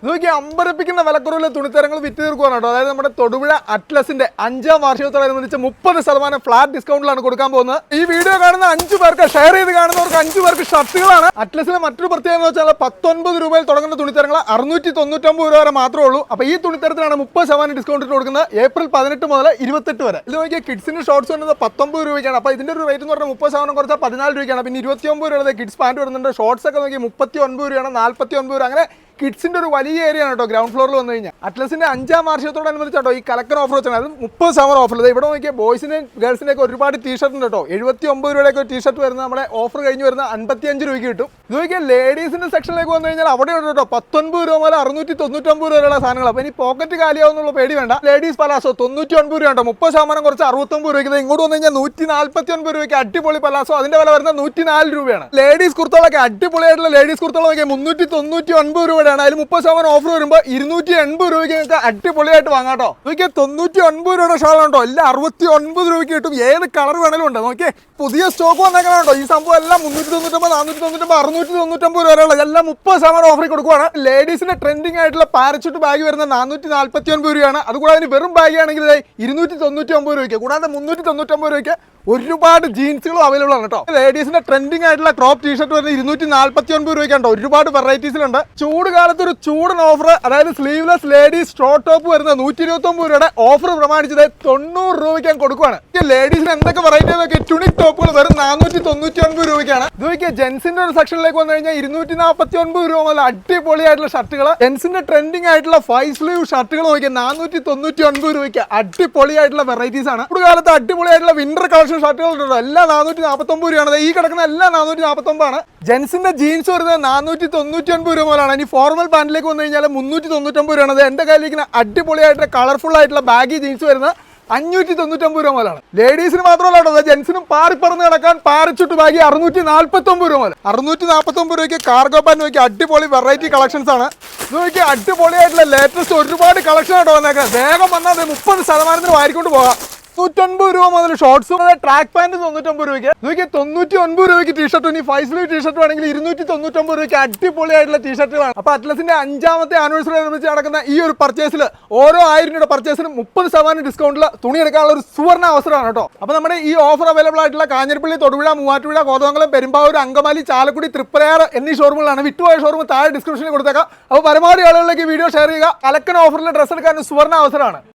നോക്കി അമ്പരപ്പിക്കുന്ന വിലക്കുറവിലെ തുണിത്തരങ്ങൾ വിറ്റ് തീർക്കുവാണ് കേട്ടോ. അതായത് നമ്മുടെ തൊടുപുഴ അറ്റ്ലസിന്റെ 5ാം വാർഷികത്തോടനുബന്ധിച്ച് 30% ഫ്ലാറ്റ് ഡിസ്കൗണ്ടിലാണ് കൊടുക്കാൻ പോകുന്നത്. ഈ വീഡിയോ കാണുന്ന 5 പേർക്ക്, ഷെയർ ചെയ്ത് കാണുന്നവർക്ക് 5 പേർക്ക് ഷർട്ടുകളാണ്. അറ്റ്ലസിലെ മറ്റൊരു പ്രത്യേകത എന്ന് വെച്ചാൽ 19 രൂപയിൽ തുടങ്ങുന്ന തുണിത്തരങ്ങൾ 699 രൂപ വരെ മാത്രമേ ഉള്ളൂ. അപ്പൊ ഈ തുണിത്തരത്തിലാണ് 30% ഡിസ്കൗണ്ട് ഇട്ട് കൊടുക്കുന്നത് ഏപ്രിൽ 18 മുതൽ 28 വരെ. ഇത് നോക്കിയാൽ കിഡ്സിന്റെ ഷോർട്സ് വരുന്നത് 19 രൂപയ്ക്കാണ്. അപ്പൊ ഇതിന്റെ ഒരു റേറ്റ് എന്ന് പറഞ്ഞാൽ 30% കുറച്ചാൽ 14 രൂപയ്ക്കാണ്. പിന്നെ 29 രൂപ കിഡ്സ് പാന്റ് വരുന്നുണ്ട്. ഷോർട്സ് ഒക്കെ നോക്കി 39 രൂപയാണ്, 49 രൂപ. അങ്ങനെ കിഡ്സിന്റെ ഒരു വലിയ ഏരിയ ആണ് കേട്ടോ ഗ്രൗണ്ട് ഫ്ലോറിൽ വന്നു കഴിഞ്ഞാൽ. അറ്റ്ലസിന്റെ 5ാം വാർഷികത്തോടനുബന്ധിച്ചാട്ടോ ഈ കലക്കൻ ഓഫർ വെച്ചാൽ അത് 30% ഓഫർ. ഇവിടെ നോക്കിയാൽ ബോയ്സിന്റെയും ഗേൾസിന്റെ ഒക്കെ ഒരുപാട് ടീഷർട്ട് ഉണ്ട് കേട്ടോ. 79 രൂപയുടെ ഒരു ടീഷർട്ട് വരുന്നത് നമ്മുടെ ഓഫർ കഴിഞ്ഞ് വരുന്ന 55 രൂപയ്ക്ക് കിട്ടും. ഇത് നോക്കിയാൽ ലേഡീസിന്റെ സെക്ഷനിലേക്ക് വന്നു കഴിഞ്ഞാൽ അവിടെ ഉണ്ട് കേട്ടോ 19 രൂപ മുതൽ 699 രൂപ വരെയുള്ള സാധനങ്ങൾ. അപ്പൊ ഇനി പോക്കറ്റ് കാലിയാവുന്നുള്ള പേടി വേണ്ട. ലേഡീസ് പലാസോ 99 രൂപ ഉണ്ടോ, 30% കുറച്ച് 69 രൂപയ്ക്ക്. ഇങ്ങോട്ട് വന്നു കഴിഞ്ഞാൽ 149 രൂപയ്ക്ക് അടിപൊളി പലാസോ. അതിന്റെ വില വരുന്നത് 104 രൂപയാണ്. ലേഡീസ് കുർത്തകളൊക്കെ അടിപൊളിയായിട്ടുള്ള ലേഡീസ് കുർത്തകൾ നോക്കിയാൽ 399 രൂപയാണ്. അതിൽ 30% ഓഫർ വരുമ്പോൾ 280 രൂപയ്ക്ക് നിങ്ങൾക്ക് അടിപൊളിയായിട്ട് വാങ്ങാട്ടോ. നോക്കിയാൽ 99 രൂപയുടെ ഷാളുണ്ടോ, എല്ലാം 69 രൂപയ്ക്ക് കിട്ടും. ഏത് കളർ വേണേലും ഉണ്ട്. നോക്കിയേ പുതിയ സ്റ്റോക്ക് വന്നേക്കണോ. ഈ സംഭവം എല്ലാം 399, 499, 699 രൂപ വരെയുള്ള എല്ലാം 30% ഓഫറിൽ കൊടുക്കുവാണ്. ലേഡീസിന്റെ ട്രെൻഡിങ് ആയിട്ടുള്ള പാരച്യൂട്ട് ബാഗ് വരുന്ന 449 രൂപയാണ്. അതുകൂടാതെ വെറും ബാഗ് ആണെങ്കിൽ 299 രൂപയ്ക്ക്. കൂടാതെ 399 രൂപയ്ക്ക് ഒരുപാട് ജീൻസുകളും അവൈലബിൾ ആണ് കേട്ടോ. ലേഡീസിന്റെ ട്രെൻഡിങ് ആയിട്ടുള്ള ക്രോപ്പ് ടീഷർട്ട് വരുന്നത് 249 രൂപയ്ക്കുണ്ടോ. ഒരുപാട് വെറൈറ്റീസിലുണ്ട്. ചൂട് കാലത്ത് ഒരു ചൂടൻ ഓഫർ, അതായത് സ്ലീവ്ലെസ് ലേഡീസ് ഷോർട്ട് ടോപ്പ് വരുന്നത് 129 രൂപയുടെ ഓഫർ പ്രമാണിച്ചത് 90 രൂപയ്ക്ക് കൊടുക്കുവാണ്. ലേഡീസിന് എന്തൊക്കെ വെറൈറ്റി നോക്കി ടുണിക് ടോപ്പുകൾ വെറും 499 രൂപയ്ക്കാണ്. ഇത് നോക്കിയാൽ ജെൻസിന്റെ ഒരു സെക്ഷനിലേക്ക് വന്നു കഴിഞ്ഞാൽ 249 രൂപ മുതൽ അടിപൊളിയായിട്ടുള്ള ഷർട്ടുകൾ, ജെൻസിന്റെ ട്രെൻഡിങ് ആയിട്ടുള്ള 5 സ്ലീവ് ഷർട്ടുകൾ നോക്കിയാൽ 499 രൂപയ്ക്ക് അടിപൊളിയായിട്ടുള്ള വെറൈറ്റീസ് ആണ്. ഒരു കാലത്ത് അടിപൊളിയായിട്ടുള്ള വിന്റർ കളക്ഷൻ ഷർട്ടുകൾ ഉണ്ടോ, എല്ലാം 449 രൂപയാണ്. ഈ കിടക്കുന്ന എല്ലാം 449 ആണ്. ജെൻസിന്റെ ജീൻസ് വരുന്നത് 499 രൂപ മുതലാണ്. ഇനി ഫോർമൽ പാന്റിലേക്ക് വന്നു കഴിഞ്ഞാൽ 399 രൂപയാണ്. എന്റെ കയ്യിലേക്ക് അടിപൊളിയായിട്ടുള്ള കളർഫുൾ ആയിട്ടുള്ള ബാഗി ജീൻസ് വരുന്നത് 599 രൂപ മുതലാണ്. ലേഡീസിന് മാത്രമല്ല കേട്ടോ, ജെൻസിനും പാറിപ്പറന്ന് കിടക്കാൻ പാരച്യൂട്ട് ബാഗി 649 രൂപ മുതൽ. 649 രൂപയ്ക്ക് കാർഗോ പാന്റ് നോക്കി അടിപൊളി വെറൈറ്റി കളക്ഷൻസ് ആണ്. ഇത് നോക്കി അടിപൊളിയായിട്ടുള്ള ലേറ്റസ്റ്റ് ഒരുപാട് കളക്ഷൻ ആയിട്ട് വന്നേക്കാം. വേഗം വന്നാൽ 30% വാരിക്കൊണ്ട് പോകാം. 99 രൂപ മുതൽ ഷോർട്സും ട്രാക്ക് പാന്റ് 99 രൂപയ്ക്ക്. നോക്കി 99 രൂപയ്ക്ക് ടീഷർട്ട്. ഇനി 5 സ്ലീവ് ടീഷർട്ട് വേണമെങ്കിൽ 299 രൂപയ്ക്ക് അടിപൊളിയായിട്ടുള്ള ടീഷർട്ടുകളാണ്. അപ്പൊ അറ്റ്ലസിന്റെ 5ാമത്തെ ആനിവേഴ്സറി അനുബന്ധിച്ച് നടക്കുന്ന ഈ ഒരു പർച്ചേസിൽ ഓരോ 1000 രൂപയുടെ പർച്ചേസിനും 30% ഡിസ്കൗണ്ടിൽ തുണി എടുക്കാനുള്ള ഒരു സുവർണ്ണ അവസരമാണ് കേട്ടോ. അപ്പൊ നമ്മുടെ ഈ ഓഫർ അവൈലബിൾ ആയിട്ടുള്ള കാഞ്ഞിരപ്പള്ളി, തൊടുപുഴ, മൂവാറ്റുപുഴ, കോതമംഗലം, പെരുമ്പാവൂർ, അങ്കമാലി, ചാലക്കുടി, തൃപ്രയാർ എന്നീ ഷോറൂമുകളാണ്. വിട്ടുപോയ ഷോറൂം താഴെ ഡിസ്ക്രിപ്ഷനിൽ കൊടുത്തേക്കാം. അപ്പോൾ പരമാവധി ആളുകളിലേക്ക് വീഡിയോ ഷെയർ ചെയ്യുക. കലക്കൻ ഓഫറിൽ ഡ്രസ്സ് എടുക്കാൻ സുവർണ്ണ അവസരമാണ്.